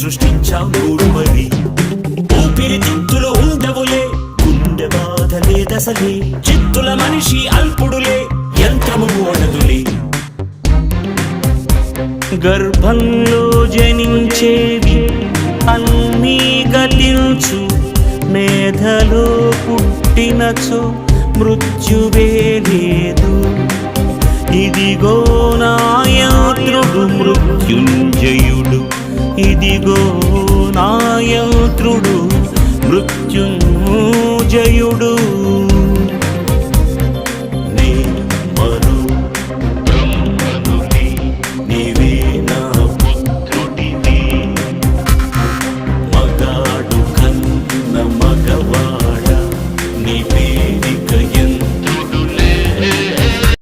సృష్టించావు చూడు మరి. ఊపిరితిత్తులు ఉండవులే, గుండె బాధలే దశలే, చిత్తుల మనిషి అల్పుడులే, యంత్రము ఓడదులే. గర్భంలో జనించేవి అన్నీ గతించు, మేధలో పుట్టినచో మృత్యువే లేదు. ఇదిగో నా యంత్రుడు మృత్యుంజయుడు, ఇదిగో నా యంత్రుడు మృత్యుంజయుడు.